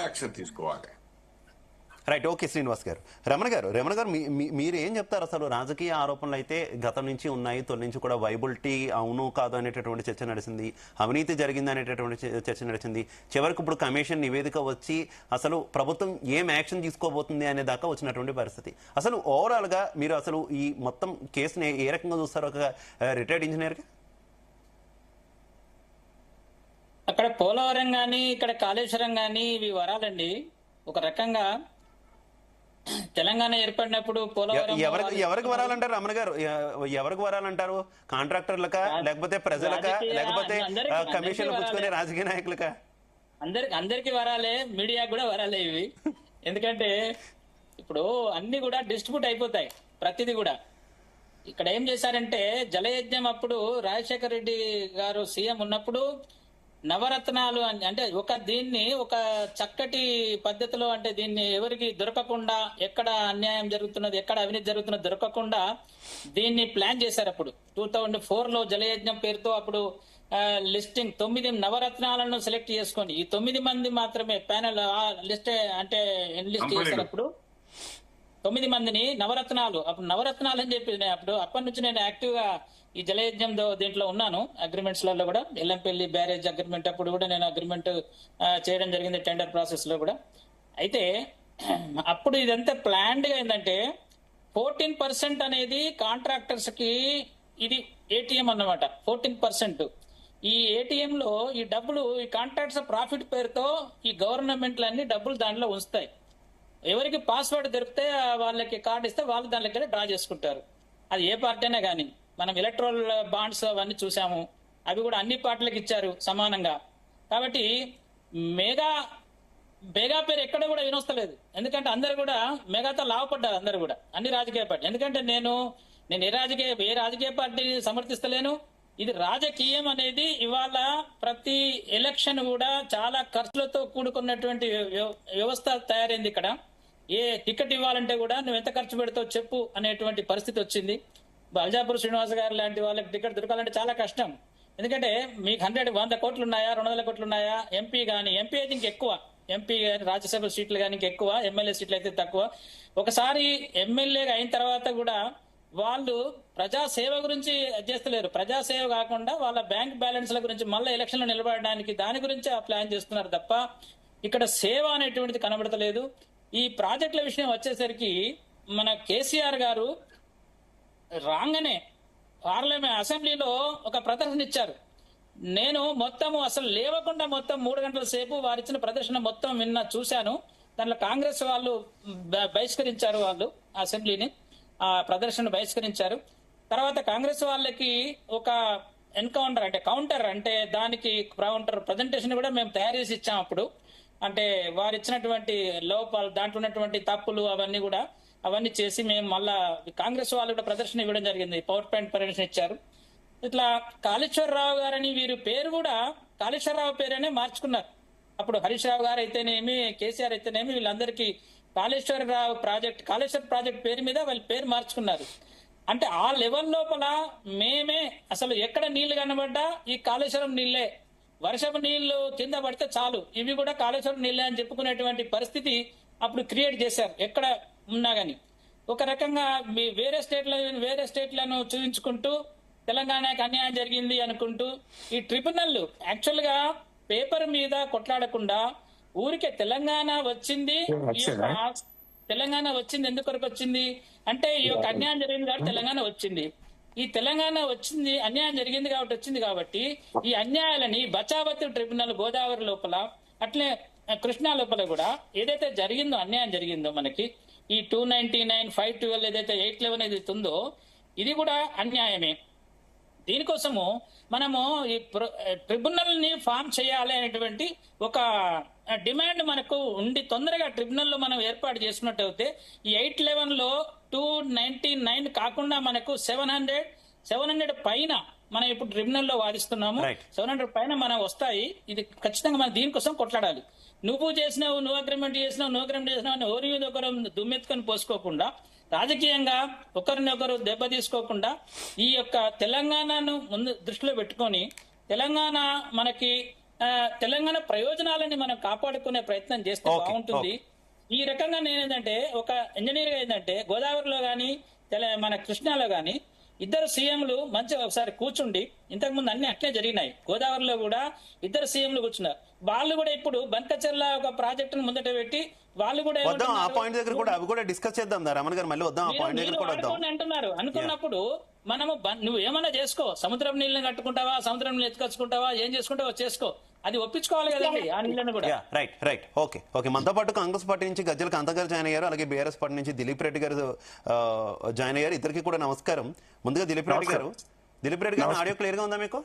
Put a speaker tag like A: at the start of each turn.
A: Action తీసుకోవాలి.
B: Right, okay Srinivas గారు. రమణ గారు మీరు ఏం చెప్తారు? అసలు రాజకీయ ఆరోపణలు అయితే గతం నుంచి ఉన్నాయి, తొలి నుంచి కూడా వైబిలిటీ అవును కాదు అనేటటువంటి చర్చ నడిచింది, అవినీతి జరిగింది అనేటటువంటి చర్చ నడిచింది. చివరికి ఇప్పుడు కమిషన్ నివేదిక వచ్చి అసలు ప్రభుత్వం ఏం యాక్షన్ తీసుకోబోతుంది అనే దాకా వచ్చినటువంటి పరిస్థితి. అసలు ఓవరాల్ గా మీరు అసలు ఈ మొత్తం కేసుని ఏ రకంగా చూస్తారు ఒక రిటైర్డ్ ఇంజనీర్ గా?
C: అక్కడ పోలవరం కానీ ఇక్కడ కాళేశ్వరం కానీ ఇవి వరాలండి. ఒక రకంగా తెలంగాణ ఏర్పడినప్పుడు పోలవరం
B: ఎవరికి వరాలంటారు రమణ గారు? ఎవరికి వరాలంటారు? కాంట్రాక్టర్లకా, లేకపోతే ప్రజలకా, లేకపోతే కమిషన్ పుచ్చుకునే రాజకీయ నాయకులకా?
C: అందరికి వరాలే, మీడియాకు కూడా వరాలే ఇవి. ఎందుకంటే ఇప్పుడు అన్ని కూడా డిస్ట్రిబ్యూట్ అయిపోతాయి ప్రతిదీ కూడా. ఇక్కడ ఏం చేశారంటే జలయజ్ఞం అప్పుడు రాజశేఖర రెడ్డి గారు సీఎం ఉన్నప్పుడు నవరత్నాలు అంటే దీన్ని ఒక చక్కటి పద్ధతిలో, అంటే దీన్ని ఎవరికి దొరకకుండా, ఎక్కడ అన్యాయం జరుగుతున్నది, ఎక్కడ అవినీతి జరుగుతున్నది దొరకకుండా దీన్ని ప్లాన్ చేశారు. అప్పుడు 2004లో జలయజ్ఞం పేరుతో అప్పుడు లిస్టింగ్ 9 నవరత్నాలను సెలెక్ట్ చేసుకొని ఈ 9 మంది మాత్రమే ప్యానెల్ లిస్ట్ అంటే ఎన్లిస్ట్ చేశారు. అప్పుడు 9 మందిని నవరత్నాలు, అప్పుడు నవరత్నాలు అని చెప్పి అప్పటి నుంచి నేను యాక్టివ్ గా ఈ జలయజ్ఞం దీంట్లో ఉన్నాను. అగ్రిమెంట్స్ లలో కూడా ఎల్లంపల్లి బ్యారేజ్ అగ్రిమెంట్ అప్పుడు కూడా నేను అగ్రిమెంట్ చేయడం జరిగింది, టెండర్ ప్రాసెస్ లో కూడా. అయితే అప్పుడు ఇదంతా ప్లాన్డ్ గా ఏంటంటే 14% అనేది కాంట్రాక్టర్స్ కి ఇది ఏటీఎం అన్నమాట. 14%. ఈ ఏటీఎం లో ఈ డబ్బులు ఈ కాంట్రాక్ట్స్ ప్రాఫిట్ పేరుతో ఈ గవర్నమెంట్లన్నీ డబ్బులు దాంట్లో ఉంచుతాయి. ఎవరికి పాస్వర్డ్ దొరికితే వాళ్ళకి కార్డు ఇస్తే వాళ్ళు దాంట్లోకి డ్రా చేసుకుంటారు. అది ఏ పార్టీ అయినా కానీ. మనం ఎలక్ట్రల్ బాండ్స్ అవన్నీ చూసాము, అవి కూడా అన్ని పార్టీలకు ఇచ్చారు సమానంగా. కాబట్టి మెగా పేరు ఎక్కడ కూడా వినొస్తలేదు. ఎందుకంటే అందరు కూడా మెగాతో లాభపడ్డారు, అందరు కూడా అన్ని రాజకీయ పార్టీ. ఎందుకంటే నేను ఏ రాజకీయ పార్టీని సమర్థిస్తలేను. ఇది రాజకీయం అనేది ఇవాళ ప్రతి ఎలక్షన్ కూడా చాలా ఖర్చులతో కూడుకున్నటువంటి వ్యవస్థ తయారైంది. ఇక్కడ ఏ టికెట్ ఇవ్వాలంటే కూడా నువ్వు ఎంత ఖర్చు పెడతావు చెప్పు అనేటువంటి పరిస్థితి వచ్చింది. బల్జాపూర్ శ్రీనివాస్ గారు లాంటి వాళ్ళకి టికెట్ దొరకాలంటే చాలా కష్టం. ఎందుకంటే మీకు 100 కోట్లు ఉన్నాయా, 200 కోట్లు ఉన్నాయా? ఎంపీ అయితే ఇంకెక్కువ, ఎంపీ కానీ రాజ్యసభ సీట్లు కానీ ఇంకెక్కువ, ఎమ్మెల్యే సీట్లు అయితే తక్కువ. ఒకసారి ఎమ్మెల్యేగా అయిన తర్వాత కూడా వాళ్ళు ప్రజాసేవ గురించి చేస్తలేరు. ప్రజాసేవ కాకుండా వాళ్ళ బ్యాంక్ బ్యాలెన్స్ల గురించి మళ్ళీ ఎలక్షన్లో నిలబడడానికి దాని గురించి ప్లాన్ చేస్తున్నారు తప్ప ఇక్కడ సేవ అనేటువంటిది కనబడతలేదు. ఈ ప్రాజెక్టుల విషయం వచ్చేసరికి మన కేసీఆర్ గారు రాగానే పార్లమెంట్ అసెంబ్లీలో ఒక ప్రదర్శన ఇచ్చారు. నేను అసలు లేవకుండా 3 గంటల సేపు వారిచ్చిన ప్రదర్శన మొత్తం చూశాను. దాంట్లో కాంగ్రెస్ వాళ్ళు బహిష్కరించారు, వాళ్ళు అసెంబ్లీని ఆ ప్రదర్శన బహిష్కరించారు. తర్వాత కాంగ్రెస్ వాళ్ళకి ఒక కౌంటర్ అంటే దానికి ప్రజెంటేషన్ కూడా మేము తయారు చేసి ఇచ్చాం. అప్పుడు అంటే వారు ఇచ్చినటువంటి లోపాలు, దాంట్లో ఉన్నటువంటి తప్పులు అవన్నీ చేసి మేము మళ్ళా కాంగ్రెస్ వాళ్ళు కూడా ప్రదర్శన ఇవ్వడం జరిగింది. పవర్ పాయింట్ ప్రదర్శన ఇచ్చారు. ఇట్లా కాళేశ్వరరావు గారని వీరి పేరు కూడా కాళేశ్వరరావు పేరునే మార్చుకున్నారు. అప్పుడు హరీష్ రావు గారు అయితేనేమి, కేసీఆర్ అయితేనేమి, వీళ్ళందరికీ కాళేశ్వర ప్రాజెక్ట్ పేరు మీద వాళ్ళ పేరు మార్చుకున్నారు. అంటే ఆ లెవెల్ లోపల మేమే అసలు ఎక్కడ నీళ్లు కనబడ్డా ఈ కాళేశ్వరం నీళ్లే, వర్షపు నీళ్లు కింద పడితే చాలు ఇవి కూడా కాళేశ్వరం నీళ్లే అని చెప్పుకునేటువంటి పరిస్థితి అప్పుడు క్రియేట్ చేశారు. ఎక్కడ ఉన్నా గానీ ఒక రకంగా వేరే స్టేట్లను చూపించుకుంటూ తెలంగాణకి అన్యాయం జరిగింది అనుకుంటూ ఈ ట్రిబ్యునల్ యాక్చువల్ గా పేపర్ మీద కొట్లాడకుండా ఊరికే తెలంగాణ వచ్చింది ఎందుకొరకు వచ్చింది అంటే ఈ యొక్క అన్యాయం జరిగింది కాబట్టి తెలంగాణ వచ్చింది. ఈ తెలంగాణ వచ్చింది అన్యాయం జరిగింది కాబట్టి ఈ అన్యాయాలని బచావతి ట్రిబ్యునల్ గోదావరి లోపల అట్లే కృష్ణా లోపల కూడా ఏదైతే జరిగిందో అన్యాయం జరిగిందో మనకి ఈ 299, 512 ఏదైతే 811 ఏదైతే ఉందో ఇది కూడా అన్యాయమే. దీనికోసము మనము ఈ ట్రిబ్యునల్ ని ఫామ్ చేయాలి అనేటువంటి ఒక డిమాండ్ మనకు ఉండి తొందరగా ట్రిబ్యునల్ లో మనం ఏర్పాటు చేసుకున్నట్టయితే ఈ 811లో 299 కాకుండా మనకు 700 పైన మనం ఇప్పుడు ట్రిబ్యునల్ లో వాదిస్తున్నాము. 700 పైన మనం వస్తాయి. ఇది ఖచ్చితంగా మనం దీనికోసం కొట్లాడాలి. నువ్వు అగ్రిమెంట్ చేసినావు అని ఓరి మీద ఒకరు దుమ్మెత్తుకొని పోసుకోకుండా రాజకీయంగా ఒకరినొకరు దెబ్బ తీసుకోకుండా ఈ యొక్క తెలంగాణను ముందు దృష్టిలో పెట్టుకొని తెలంగాణ మనకి తెలంగాణ ప్రయోజనాలని మనం కాపాడుకునే ప్రయత్నం చేస్తే
B: Okay,
C: బాగుంటుంది. ఈ రకంగా నేనేంటంటే ఒక ఇంజనీర్ గా ఏంటంటే గోదావరిలో గాని మన కృష్ణాలో గాని ఇద్దరు సీఎంలు మంచిగా ఒకసారి కూర్చుండి, ఇంతకు ముందు అన్ని అట్లే జరిగినాయి. గోదావరిలో కూడా ఇద్దరు సీఎంలు కూర్చున్నారు. వాళ్ళు కూడా ఇప్పుడు బంకచెర్ల ఒక ప్రాజెక్టును ముందట పెట్టి వాళ్ళు కూడా
B: వద్దాం ఆ
C: ఏమంటున్నారు?
B: పాయింట్ దగ్గర కూడా అవి కూడా డిస్కస్ చేద్దాం రమణ గారు, మళ్ళీ వద్దాం ఆ పాయింట్ దగ్గర
C: మీరు
B: కూడా వద్దాం.
C: వాడుకోండి అంటున్నారు. అనుకున్నప్పుడు మనము నువ్వు ఏమైనా చేసుకో, సముద్రం నీళ్ళని కట్టుకుంటావా, సముద్రం నీళ్ళు ఎత్తుకొచ్చుకుంటావా, ఏం చేసుకుంటావో చేసుకో, అది ఒప్పించుకోవాలి కదండి ఆ నీళ్ళని కూడా.
B: రైట్ ఓకే మనతో పాటు కాంగ్రెస్ పార్టీ నుంచి గజ్జల కాంత గారు జాయిన్ అయ్యారు, అలాగే బీఆర్ఎస్ పార్టీ నుంచి దిలీప్ రెడ్డి గారు జాయిన్ అయ్యారు. ఇద్దరికి కూడా నమస్కారం. ముందుగా దిలీప్ రెడ్డి గారు ఆడియో క్లియర్ గా ఉందా మీకు?